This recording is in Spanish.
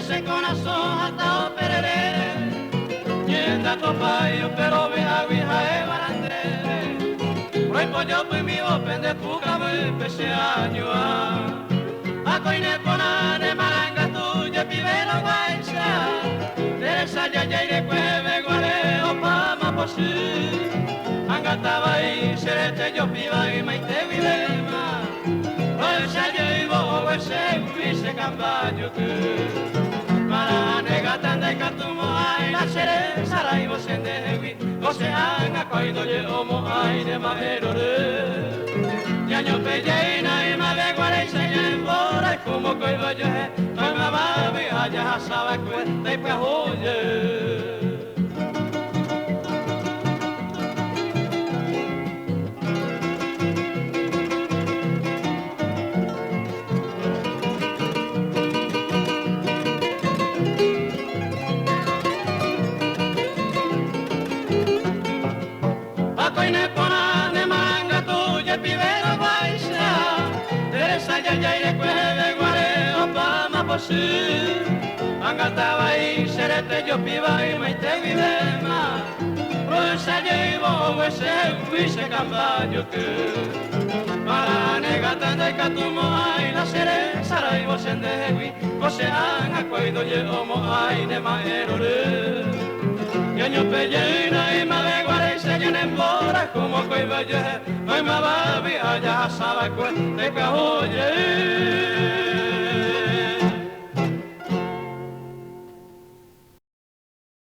Se con las hojas hasta perere, yenda topayo pero ve a guija e barandere, roi pollo pues mi open de puca muy pese año a coine ponane malanga tuya pibelo guaisa, Teresa ya ya ire cueve guare o pama posi, angataba y serete yo piba y maite guilema, roi sa yo y bobo ese guise cambayo que Negatanda katumo ai la sere sarai vo sende você anga coido le omo ai de maverore ya nyo pejeina e mave guare se embora como coido yo he ma babe aja sabe cuenta y pejoye Coine ponane manga tuya pibero guaisa, Teresa ya ya ire cueve guare o pama posi, angataba y serete yo piba y maite guilema, rosa llevo ese guise cambayo que, para negatanda y catumo ay la sere sarai vos en degui, vose anga cuido llevo ay de maerore. Yaño pellena y mave guare se llenen boras como coi vaya, ay ma babi allá sabe cuente que oye.